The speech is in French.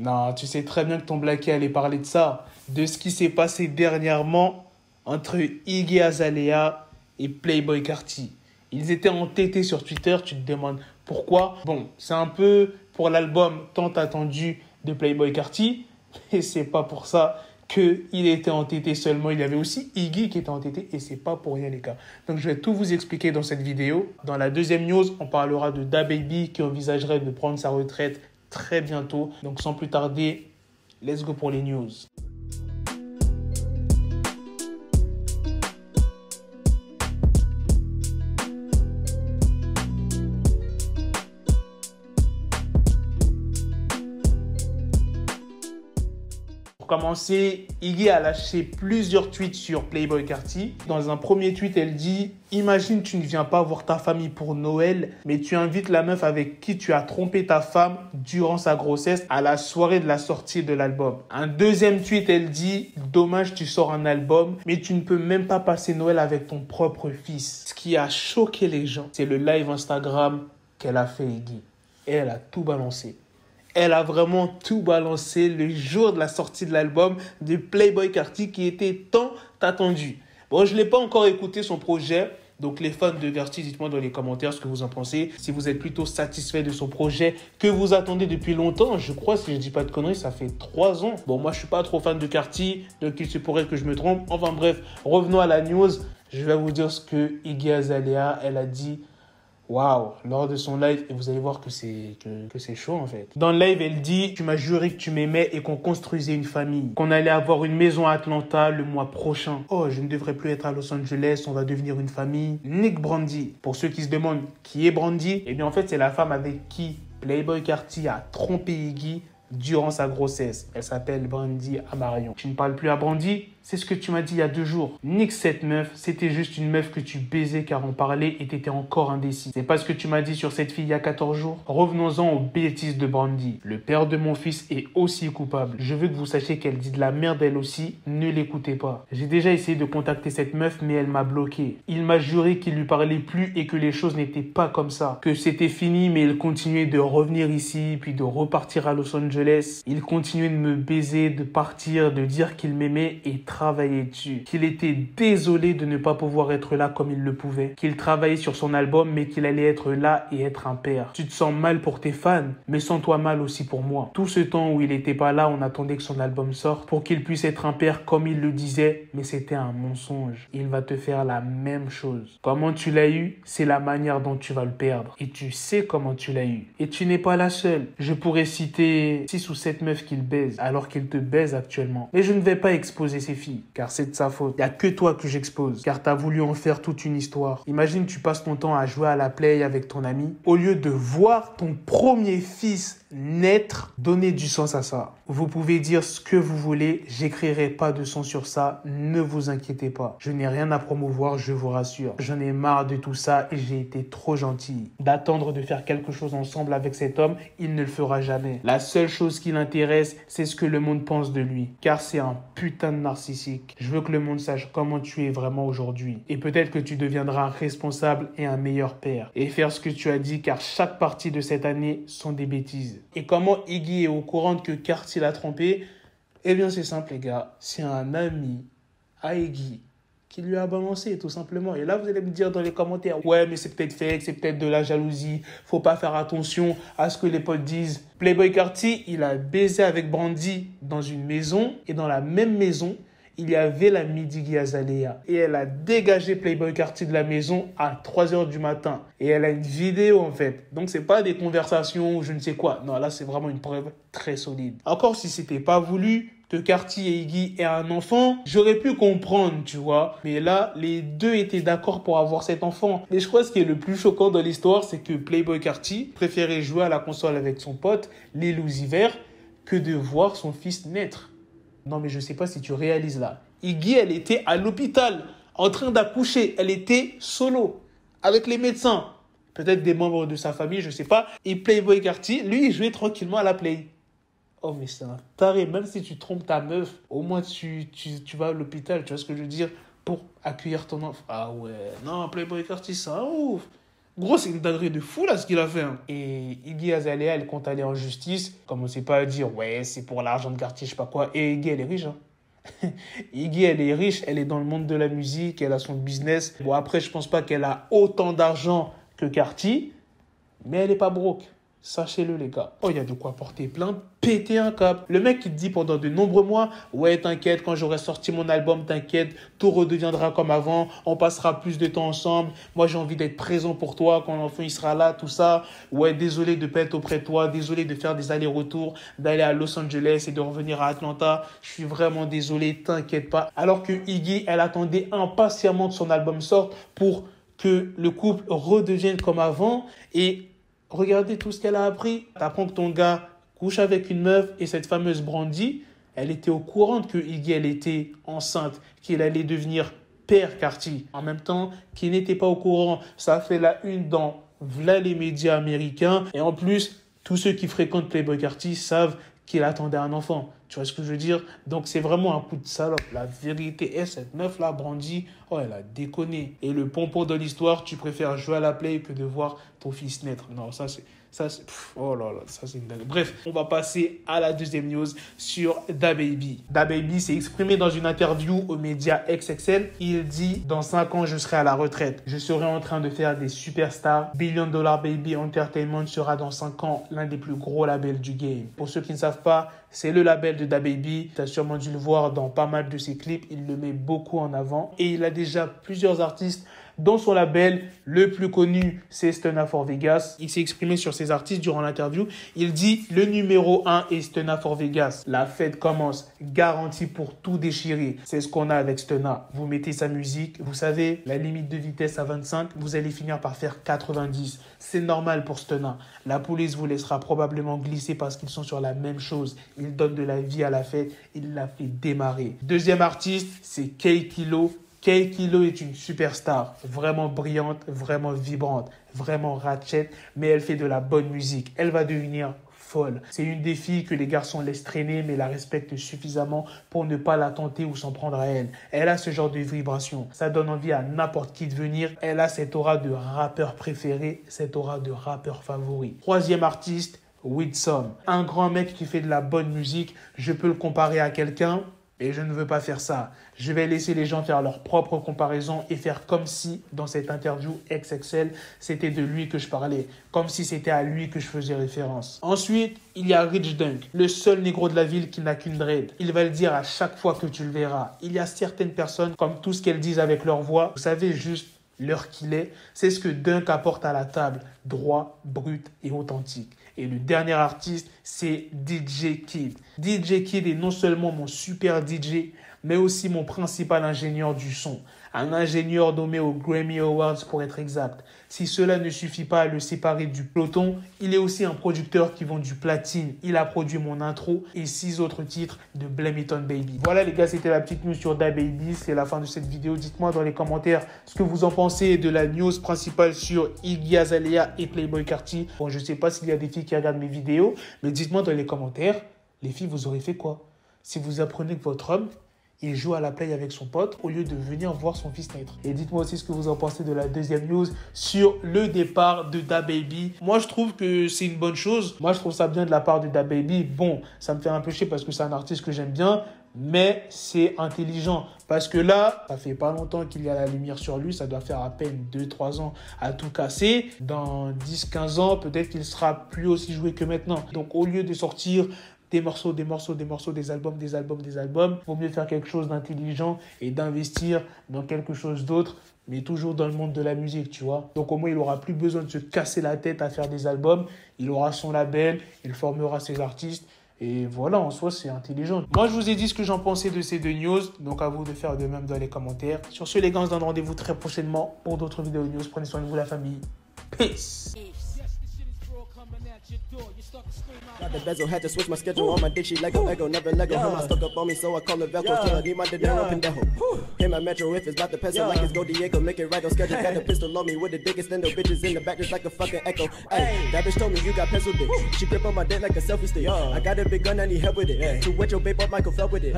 Non, tu sais très bien que ton Blacky allait parler de ça, de ce qui s'est passé dernièrement entre Iggy Azalea et Playboi Carti. Ils étaient entêtés sur Twitter, tu te demandes pourquoi. Bon, c'est un peu pour l'album tant attendu de Playboi Carti, et c'est pas pour ça qu'il était entêté seulement. Il y avait aussi Iggy qui était entêté, et c'est pas pour rien les gars. Donc je vais tout vous expliquer dans cette vidéo. Dans la deuxième news, on parlera de DaBaby qui envisagerait de prendre sa retraite très bientôt. Donc sans plus tarder, let's go pour les news. Pour commencer, Iggy a lâché plusieurs tweets sur Playboi Carti. Dans un premier tweet, elle dit « Imagine tu ne viens pas voir ta famille pour Noël, mais tu invites la meuf avec qui tu as trompé ta femme durant sa grossesse à la soirée de la sortie de l'album. » Un deuxième tweet, elle dit « Dommage, tu sors un album, mais tu ne peux même pas passer Noël avec ton propre fils. » Ce qui a choqué les gens, c'est le live Instagram qu'elle a fait Iggy. Et elle a tout balancé. Elle a vraiment tout balancé le jour de la sortie de l'album de Playboi Carti qui était tant attendu. Bon, je ne l'ai pas encore écouté son projet. Donc les fans de Carti, dites-moi dans les commentaires ce que vous en pensez. Si vous êtes plutôt satisfait de son projet que vous attendez depuis longtemps. Je crois, si je ne dis pas de conneries, ça fait 3 ans. Bon, moi je ne suis pas trop fan de Carti, donc il se pourrait que je me trompe. Enfin bref, revenons à la news. Je vais vous dire ce que Iggy Azalea, elle a dit. Waouh, lors de son live, et vous allez voir que c'est chaud en fait. Dans le live, elle dit « Tu m'as juré que tu m'aimais et qu'on construisait une famille. Qu'on allait avoir une maison à Atlanta le mois prochain. Oh, je ne devrais plus être à Los Angeles, on va devenir une famille. » Nick Brandy. Pour ceux qui se demandent qui est Brandy, eh bien en fait, c'est la femme avec qui Playboi Carti a trompé Iggy durant sa grossesse. Elle s'appelle Brandy Amarion. Tu ne parles plus à Brandy? C'est ce que tu m'as dit il y a 2 jours. Nique cette meuf, c'était juste une meuf que tu baisais car on parlait et t'étais encore indécis. C'est pas ce que tu m'as dit sur cette fille il y a 14 jours. Revenons-en aux bêtises de Brandy. Le père de mon fils est aussi coupable. Je veux que vous sachiez qu'elle dit de la merde elle aussi. Ne l'écoutez pas. J'ai déjà essayé de contacter cette meuf mais elle m'a bloqué. Il m'a juré qu'il lui parlait plus et que les choses n'étaient pas comme ça. Que c'était fini mais il continuait de revenir ici puis de repartir à Los Angeles. Il continuait de me baiser, de partir, de dire qu'il m'aimait et travailler dessus, qu'il était désolé de ne pas pouvoir être là comme il le pouvait, qu'il travaillait sur son album mais qu'il allait être là et être un père. Tu te sens mal pour tes fans, mais sens-toi mal aussi pour moi. Tout ce temps où il n'était pas là, on attendait que son album sorte pour qu'il puisse être un père comme il le disait, mais c'était un mensonge. Il va te faire la même chose. Comment tu l'as eu, c'est la manière dont tu vas le perdre. Et tu sais comment tu l'as eu. Et tu n'es pas la seule. Je pourrais citer 6 ou 7 meufs qu'il baise, alors qu'il te baise actuellement. Mais je ne vais pas exposer ces filles, car c'est de sa faute. Il n'y a que toi que j'expose, car tu as voulu en faire toute une histoire. Imagine tu passes ton temps à jouer à la play avec ton ami, au lieu de voir ton premier fils naître, donner du sens à ça. Vous pouvez dire ce que vous voulez, j'écrirai pas de son sur ça, ne vous inquiétez pas. Je n'ai rien à promouvoir, je vous rassure. J'en ai marre de tout ça et j'ai été trop gentil. D'attendre de faire quelque chose ensemble avec cet homme, il ne le fera jamais. La seule chose qui l'intéresse, c'est ce que le monde pense de lui, car c'est un putain de narcissique. Je veux que le monde sache comment tu es vraiment aujourd'hui. Et peut-être que tu deviendras responsable et un meilleur père. Et faire ce que tu as dit, car chaque partie de cette année sont des bêtises. Et comment Iggy est au courant que Carti l'a trompé? Eh bien c'est simple les gars, c'est un ami à Iggy qui lui a balancé tout simplement. Et là vous allez me dire dans les commentaires, ouais mais c'est peut-être fake, c'est peut-être de la jalousie, faut pas faire attention à ce que les potes disent. Playboi Carti, il a baisé avec Brandy dans une maison et dans la même maison, il y avait la Iggy Azalea. Et elle a dégagé Playboi Carti de la maison à 3 h du matin. Et elle a une vidéo en fait. Donc c'est pas des conversations ou je ne sais quoi. Non, là c'est vraiment une preuve très solide. Encore si c'était pas voulu que Carti et Iggy aient un enfant, j'aurais pu comprendre, tu vois. Mais là, les deux étaient d'accord pour avoir cet enfant. Et je crois que ce qui est le plus choquant dans l'histoire, c'est que Playboi Carti préférait jouer à la console avec son pote, Lil Uzi Vert, que de voir son fils naître. Non, mais je ne sais pas si tu réalises là. Iggy, elle était à l'hôpital, en train d'accoucher. Elle était solo, avec les médecins. Peut-être des membres de sa famille, je ne sais pas. Et Playboi Carti, lui, il jouait tranquillement à la play. Oh, mais c'est un taré. Même si tu trompes ta meuf, au moins tu vas à l'hôpital, tu vois ce que je veux dire, pour accueillir ton enfant. Ah ouais, non, Playboi Carti, c'est un ouf. Gros, c'est une dinguerie de fou, là, ce qu'il a fait. Hein. Et Iggy Azalea, elle compte aller en justice. Commencez pas à dire, ouais, c'est pour l'argent de Cartier, je sais pas quoi. Et Iggy, elle est riche, hein. Iggy, elle est riche, elle est dans le monde de la musique, elle a son business. Bon, après, je pense pas qu'elle a autant d'argent que Cartier, mais elle est pas broke. Sachez-le, les gars. Oh, il y a de quoi porter plainte, péter un câble. Le mec qui te dit pendant de nombreux mois, ouais, t'inquiète, quand j'aurai sorti mon album, t'inquiète, tout redeviendra comme avant, on passera plus de temps ensemble. Moi, j'ai envie d'être présent pour toi quand l'enfant il sera là, tout ça. Ouais, désolé de pas être auprès de toi, désolé de faire des allers-retours, d'aller à Los Angeles et de revenir à Atlanta. Je suis vraiment désolé, t'inquiète pas. Alors que Iggy, elle attendait impatiemment que son album sorte pour que le couple redevienne comme avant. Et regardez tout ce qu'elle a appris. T'apprends que ton gars couche avec une meuf et cette fameuse Brandy, elle était au courant que Iggy, elle était enceinte, qu'il allait devenir père Cartier. En même temps, qu'il n'était pas au courant. Ça a fait la une dans v'là les médias américains. Et en plus, tous ceux qui fréquentent Playboi Carti savent qu'il attendait un enfant. Tu vois ce que je veux dire? Donc, c'est vraiment un coup de salope. La vérité est, cette meuf-là, Brandy, oh, elle a déconné. Et le pompon de l'histoire, tu préfères jouer à la play que de voir ton fils naître. Non, ça, c'est... oh là là, ça c'est une dingue. Bref, on va passer à la deuxième news sur DaBaby. DaBaby s'est exprimé dans une interview aux médias XXL. Il dit, dans 5 ans, je serai à la retraite. Je serai en train de faire des superstars. Billion Dollar Baby Entertainment sera dans 5 ans l'un des plus gros labels du game. Pour ceux qui ne savent pas, c'est le label de DaBaby. Tu as sûrement dû le voir dans pas mal de ses clips. Il le met beaucoup en avant. Et il a déjà plusieurs artistes dans son label. Le plus connu, c'est Stunna 4 Vegas. Il s'est exprimé sur ses artistes durant l'interview. Il dit, le numéro 1 est Stunna 4 Vegas. La fête commence, garantie pour tout déchirer. C'est ce qu'on a avec Stunna. Vous mettez sa musique, vous savez, la limite de vitesse à 25, vous allez finir par faire 90. C'est normal pour Stunna. La police vous laissera probablement glisser parce qu'ils sont sur la même chose. Ils donnent de la vie à la fête. Il l'a fait démarrer. Deuxième artiste, c'est Kay Kilo. Kay Kilo est une superstar, vraiment brillante, vraiment vibrante, vraiment ratchet, mais elle fait de la bonne musique. Elle va devenir folle. C'est une des filles que les garçons laissent traîner, mais la respectent suffisamment pour ne pas la tenter ou s'en prendre à elle. Elle a ce genre de vibration. Ça donne envie à n'importe qui de venir. Elle a cette aura de rappeur préféré, cette aura de rappeur favori. Troisième artiste, Witsome. Un grand mec qui fait de la bonne musique. Je peux le comparer à quelqu'un. Et je ne veux pas faire ça. Je vais laisser les gens faire leur propre comparaison et faire comme si, dans cette interview XXL, c'était de lui que je parlais. Comme si c'était à lui que je faisais référence. Ensuite, il y a Rich Dunk, le seul négro de la ville qui n'a qu'une dread. Il va le dire à chaque fois que tu le verras. Il y a certaines personnes, comme tout ce qu'elles disent avec leur voix, vous savez juste l'heure qu'il est. C'est ce que Dunk apporte à la table. Droit, brut et authentique. Et le dernier artiste, c'est DJ Kid. DJ Kid est non seulement mon super DJ, mais aussi mon principal ingénieur du son. Un ingénieur nommé aux Grammy Awards pour être exact. Si cela ne suffit pas à le séparer du peloton, il est aussi un producteur qui vend du platine. Il a produit mon intro et 6 autres titres de Blame It On Baby. Voilà les gars, c'était la petite news sur DaBaby. C'est la fin de cette vidéo. Dites-moi dans les commentaires ce que vous en pensez de la news principale sur Iggy Azalea et Playboi Carti. Bon, je ne sais pas s'il y a des filles qui regardent mes vidéos, mais dites-moi dans les commentaires, les filles, vous aurez fait quoi? Si vous apprenez que votre homme, il joue à la play avec son pote au lieu de venir voir son fils naître. Et dites-moi aussi ce que vous en pensez de la deuxième news sur le départ de DaBaby. Moi, je trouve que c'est une bonne chose. Moi, je trouve ça bien de la part de DaBaby. Bon, ça me fait un peu chier parce que c'est un artiste que j'aime bien, mais c'est intelligent. Parce que là, ça fait pas longtemps qu'il y a la lumière sur lui. Ça doit faire à peine 2-3 ans à tout casser. Dans 10-15 ans, peut-être qu'il sera plus aussi joué que maintenant. Donc, au lieu de sortir des morceaux, des albums, vaut mieux faire quelque chose d'intelligent et d'investir dans quelque chose d'autre, mais toujours dans le monde de la musique, tu vois. Donc au moins, il n'aura plus besoin de se casser la tête à faire des albums. Il aura son label, il formera ses artistes. Et voilà, en soi, c'est intelligent. Moi, je vous ai dit ce que j'en pensais de ces deux news. Donc, à vous de faire de même dans les commentaires. Sur ce, les gars, on se donne rendez-vous très prochainement pour d'autres vidéos news. Prenez soin de vous, la famille. Peace. Got the bezel, had to switch my schedule on my dick, she Lego, never Lego. Him, I stuck up on me, so I call it Velcro. Till I need my dinero pendejo. Hit my metro if it's about the peso, like it's Go Diego, make it right on schedule. Got the pistol on me with the dick extendo, bitches in the back just like a fucking echo. Hey, that bitch told me you got pencil dick. She grip on my dick like a selfie stick. I got a big gun, I need help with it. To wet your babe up, Michael fell with it.